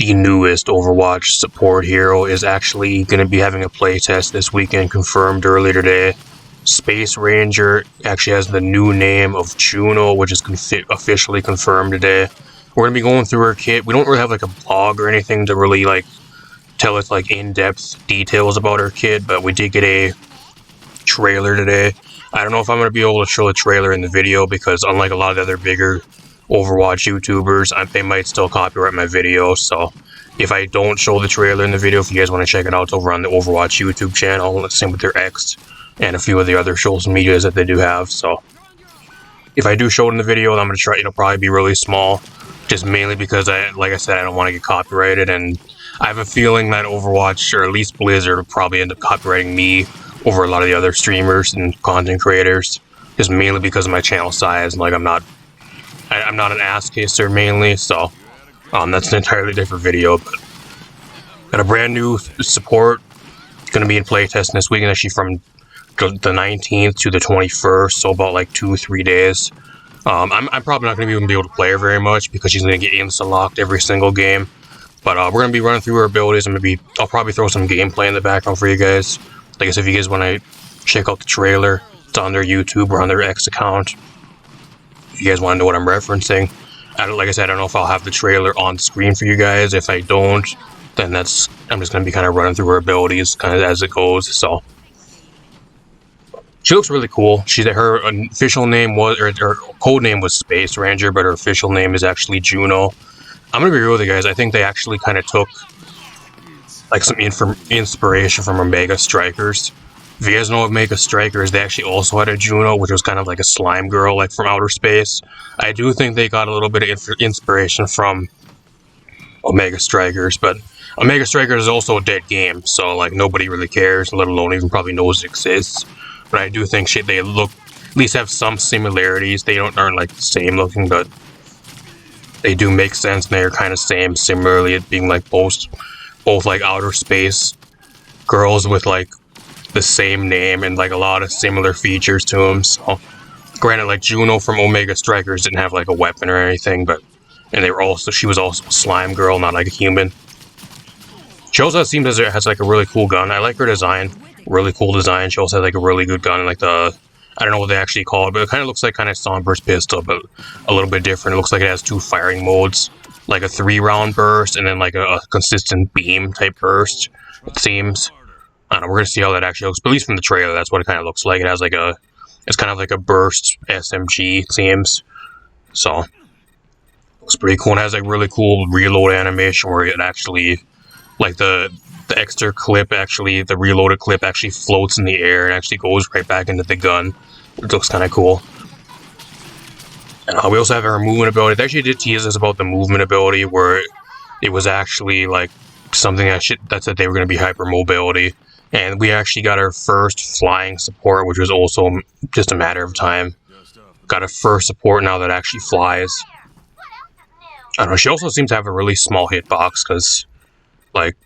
the newest Overwatch support hero, is actually going to be having a playtest this weekend, confirmed earlier today. Space Ranger actually has the new name of Juno, which is officially confirmed today. We're going to be going through her kit. We don't really have like a blog or anything to really like tell us like in-depth details about her kit, but we did get a trailer today. I don't know if I'm going to be able to show the trailer in the video because unlike a lot of the other bigger Overwatch YouTubers, they might still copyright my video, so if I don't show the trailer in the video, if you guys want to check it out, it's over on the Overwatch YouTube channel, same with their X, and a few of the other social medias that they do have, so if I do show it in the video, I'm going to try, it'll probably be really small, just mainly because, like I said, I don't want to get copyrighted, and I have a feeling that Overwatch, or at least Blizzard, will probably end up copyrighting me over a lot of the other streamers and content creators, just mainly because of my channel size, and like I'm not an ass kisser mainly, so that's an entirely different video, but got a brand new support. It's going to be in playtesting this weekend, actually from the 19th to the 21st, so about like 2-3 days. I'm probably not going to be able to play her very much because she's going to get insta-locked every single game, but we're going to be running through her abilities. I'll probably throw some gameplay in the background for you guys. Like I said, if you guys want to check out the trailer, it's on their YouTube or on their X account. If you guys want to know what I'm referencing. Like I said, I don't know if I'll have the trailer on screen for you guys. If I don't, then I'm just going to be kind of running through her abilities kind of as it goes. So she looks really cool. Her official name was, or her code name was Space Ranger, but her official name is actually Juno. I'm going to be real with you guys. I think they actually kind of took like some inspiration from Omega Strikers. If you guys know Omega Strikers, they actually also had a Juno, which was kind of like a slime girl, like from outer space. I do think they got a little bit of inspiration from Omega Strikers, but Omega Strikers is also a dead game, so like nobody really cares, let alone even probably knows it exists. But I do think they look, at least have some similarities. They aren't like the same looking, but they do make sense, and they're kind of similarly, it being like both like outer space girls with like the same name and like a lot of similar features to them. So granted, like Juno from Omega Strikers didn't have like a weapon or anything, but she was also a slime girl, not like a human. She also seems as it has like a really cool gun. I like her design, really cool design. She also has like a really good gun, like I don't know what they actually call it, but it kind of looks like kind of Somber's pistol, but a little bit different. It looks like it has 2 firing modes, like a 3-round burst and then like a consistent beam type burst, it seems. I don't know, we're going to see how that actually looks, but at least from the trailer, that's what it kind of looks like. It has like it's kind of like a burst SMG, it seems. So, looks pretty cool. And it has like really cool reload animation where it actually, like the extra clip actually, the reloaded clip actually floats in the air and actually goes right back into the gun. It looks kind of cool. And we also have our movement ability. They actually did tease us about the movement ability where it was actually like something that said they were going to be hyper mobility. And we actually got our first flying support, which was also just a matter of time. Got a first support now that actually flies. I don't know, she also seems to have a really small hitbox because, like,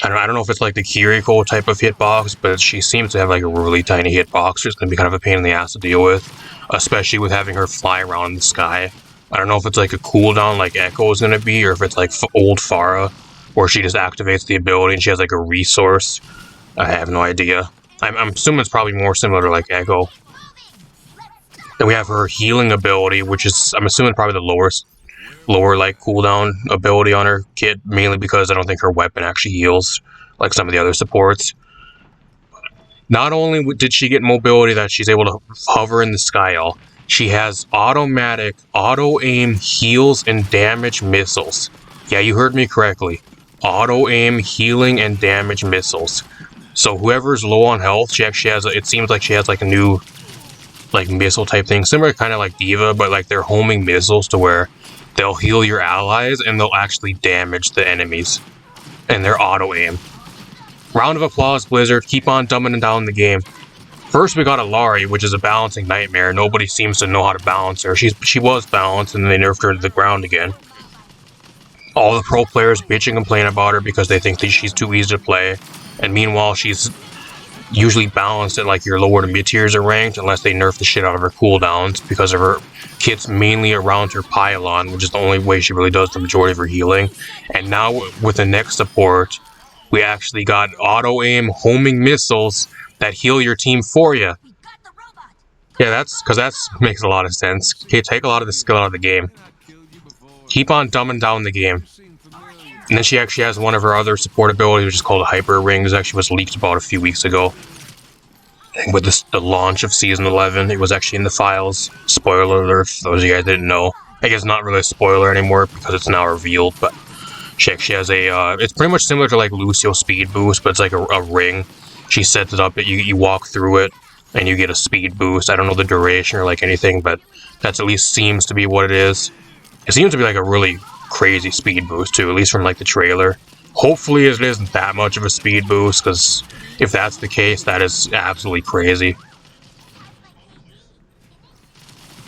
I don't know if it's like the Kiriko type of hitbox, but she seems to have like a really tiny hitbox. It's going to be kind of a pain in the ass to deal with, especially with having her fly around in the sky. I don't know if it's like a cooldown like Echo is going to be, or if it's like old Pharah, where she just activates the ability and she has like a resource. I have no idea. I'm assuming it's probably more similar to like Echo. Then we have her healing ability, which is, I'm assuming, probably the lower like cooldown ability on her kit, mainly because I don't think her weapon actually heals like some of the other supports. Not only did she get mobility that she's able to hover in the sky, y'all, she has automatic auto-aim heals and damage missiles. Yeah, you heard me correctly. Auto-aim, healing, and damage missiles. So whoever's low on health, she actually has, it seems like she has like a new like missile type thing, similar kind of like D.Va, but like they're homing missiles to where they'll heal your allies and they'll actually damage the enemies. And they're auto-aim. Round of applause, Blizzard. Keep on dumbing down the game. First, we got a Lari, which is a balancing nightmare. Nobody seems to know how to balance her. She was balanced, and then they nerfed her to the ground again. All the pro players bitch and complain about her because they think that she's too easy to play. And meanwhile, she's usually balanced at like your lower to mid tiers are ranked, unless they nerf the shit out of her cooldowns because of her kits mainly around her pylon, which is the only way she really does the majority of her healing. And now with the next support, we actually got auto-aim homing missiles that heal your team for you. Yeah, that's because that makes a lot of sense. Okay, take a lot of the skill out of the game. Keep on dumbing down the game. And then she actually has one of her other support abilities, which is called Hyper Ring. This actually was leaked about a few weeks ago. And with the launch of Season 11, it was actually in the files. Spoiler alert for those of you guys that didn't know. I guess not really a spoiler anymore because it's now revealed, but she actually has a, it's pretty much similar to like Lucio Speed Boost, but it's like a ring. She sets it up that you walk through it and you get a speed boost. I don't know the duration or like anything, but that's at least seems to be what it is. It seems to be like a really crazy speed boost too, at least from like the trailer. Hopefully it isn't that much of a speed boost, because if that's the case, that is absolutely crazy.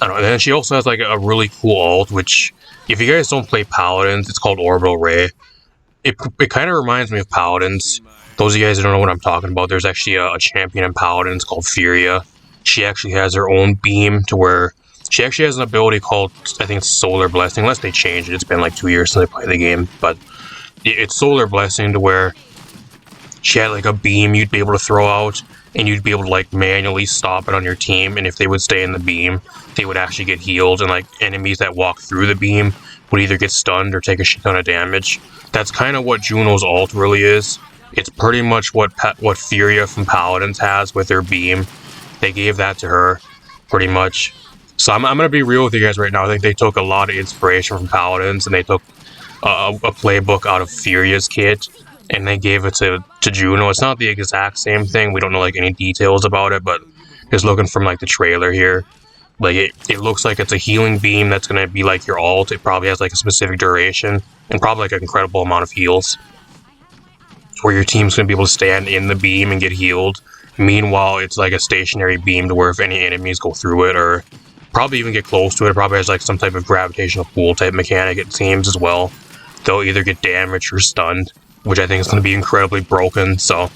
I don't know. And then she also has like a really cool ult, which if you guys don't play Paladins, it's called Orbital Ray. It kind of reminds me of Paladins. Those of you guys that don't know what I'm talking about, there's actually a champion in Paladins called Furia. She actually has her own beam to where she actually has an ability called, I think it's Solar Blessing, unless they changed it. It's been like 2 years since I played the game, but it's Solar Blessing to where she had like a beam you'd be able to throw out, and you'd be able to like manually stop it on your team, and if they would stay in the beam, they would actually get healed, and like enemies that walk through the beam would either get stunned or take a shit ton of damage. That's kind of what Juno's ult really is. It's pretty much what Furia from Paladins has with their beam. They gave that to her, pretty much. So I'm going to be real with you guys right now. I think they took a lot of inspiration from Paladins, and they took a playbook out of Furia's kit, and they gave it to Juno. It's not the exact same thing. We don't know like any details about it, but just looking from like the trailer here, like it looks like it's a healing beam that's going to be like your ult. It probably has like a specific duration, and probably like an incredible amount of heals, where your team's going to be able to stand in the beam and get healed. Meanwhile, it's like a stationary beam to where if any enemies go through it or probably even get close to it, it probably has like some type of gravitational pull type mechanic, it seems, as well. They'll either get damaged or stunned, which I think is going to be incredibly broken. So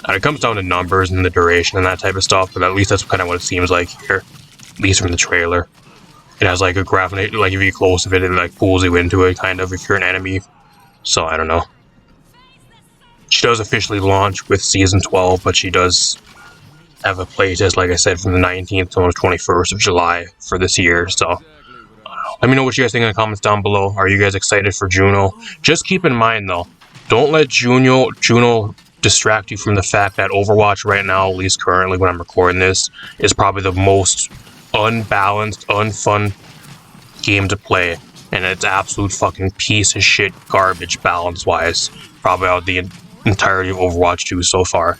it comes down to numbers and the duration and that type of stuff, but at least that's kind of what it seems like here, at least from the trailer. It has like a gravitate, like if you get close to it, it like pulls you into it, kind of, if you're an enemy. So I don't know. She does officially launch with Season 12, but she does have a playtest, like I said, from the 19th to the 21st of July for this year. So let me know what you guys think in the comments down below. Are you guys excited for Juno? Just keep in mind, though, don't let Juno distract you from the fact that Overwatch right now, at least currently when I'm recording this, is probably the most unbalanced, unfun game to play. And it's absolute fucking piece of shit garbage balance-wise. Probably out of the entirety of Overwatch 2 so far.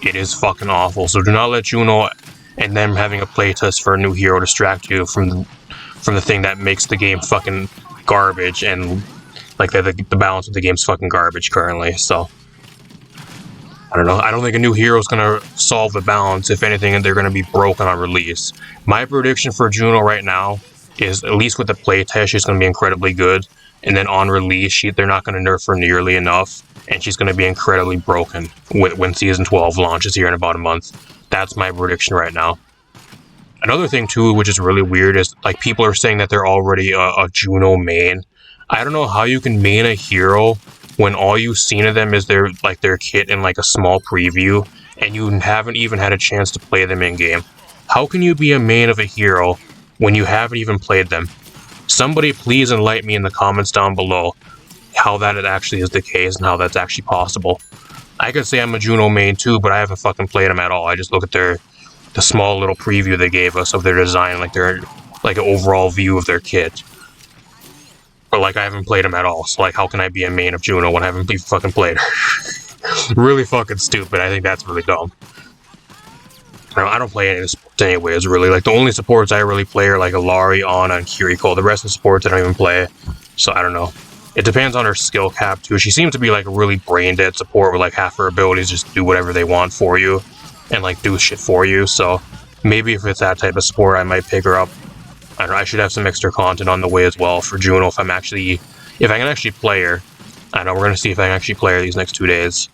It is fucking awful. So do not let Juno and them having a playtest for a new hero distract you from the thing that makes the game fucking garbage, and like the balance of the game's fucking garbage currently. So I don't know. I don't think a new hero is gonna solve the balance. If anything, they're gonna be broken on release. My prediction for Juno right now is, at least with the playtest, she's gonna be incredibly good, and then on release, they're not gonna nerf her nearly enough, and she's gonna be incredibly broken when Season 12 launches here in about a month. That's my prediction right now. Another thing too, which is really weird, is like people are saying that they're already a Juno main. I don't know how you can main a hero when all you've seen of them is their kit in like a small preview, and you haven't even had a chance to play them in game. How can you be a main of a hero when you haven't even played them? Somebody please enlighten me in the comments down below how that it actually is the case and how that's actually possible. I could say I'm a Juno main too, but I haven't fucking played them at all. I just look at the small little preview they gave us of their design, like their an overall view of their kit. But like I haven't played them at all, so like how can I be a main of Juno when I haven't even fucking played her? Really fucking stupid. I think that's really dumb. I don't play any of the supports anyways, really. Like the only supports I really play are like Alari, Ana, and Kiriko. The rest of the supports I don't even play, so I don't know. It depends on her skill cap too. She seems to be like a really brain dead support where like half her abilities just do whatever they want for you and like do shit for you. So maybe if it's that type of support, I might pick her up. I don't know, I should have some extra content on the way as well for Juno if I can actually play her. I know we're gonna see if I can actually play her these next 2 days.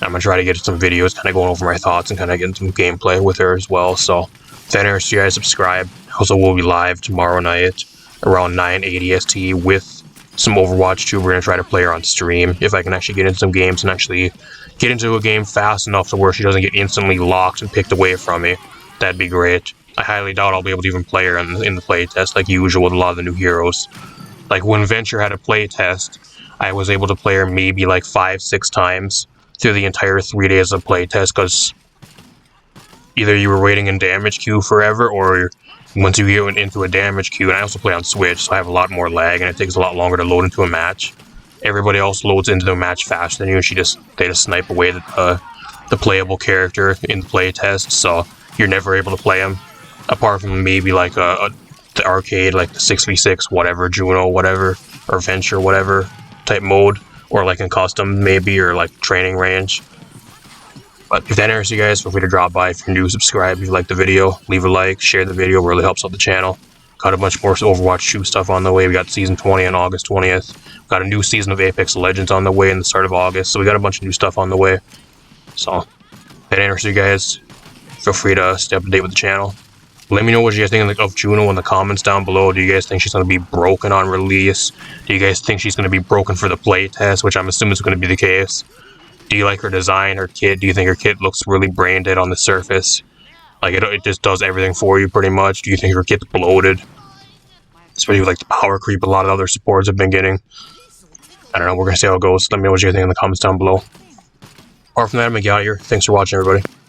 I'm gonna try to get some videos kind of going over my thoughts and kind of getting some gameplay with her as well. So if that interests you guys, subscribe. Also, we'll be live tomorrow night around 9:80 ST with some Overwatch 2. We're going to try to play her on stream if I can actually get into some games and actually get into a game fast enough to where she doesn't get instantly locked and picked away from me. That'd be great. I highly doubt I'll be able to even play her in the playtest like usual with a lot of the new heroes. Like when Venture had a playtest, I was able to play her maybe like 5-6 times through the entire 3 days of playtest because either you were waiting in damage queue forever, or once you get into a damage queue, and I also play on Switch, so I have a lot more lag, and it takes a lot longer to load into a match. Everybody else loads into the match faster than you, and they just snipe away the playable character in the playtest, so you're never able to play him, apart from maybe like the arcade, like the 6v6, whatever, Juno, whatever, or Venture, whatever type mode, or like in custom maybe, or like training range. But if that interests you guys, feel free to drop by. If you're new, subscribe. If you like the video, leave a like, share the video. It really helps out the channel. Got a bunch more Overwatch 2 stuff on the way. We got Season 20 on August 20th. Got a new season of Apex Legends on the way in the start of August. So we got a bunch of new stuff on the way. So if that interests you guys, feel free to stay up to date with the channel. Let me know what you guys think of Juno in the comments down below. Do you guys think she's going to be broken on release? Do you guys think she's going to be broken for the playtest, which I'm assuming is going to be the case? Do you like her design, her kit? Do you think her kit looks really brain dead on the surface? Like, it just does everything for you, pretty much. Do you think her kit's bloated? Especially with, like, the power creep a lot of other supports have been getting. I don't know, we're gonna see how it goes. Let me know what you think in the comments down below. Apart from that, I'm gonna get out of here. Thanks for watching, everybody.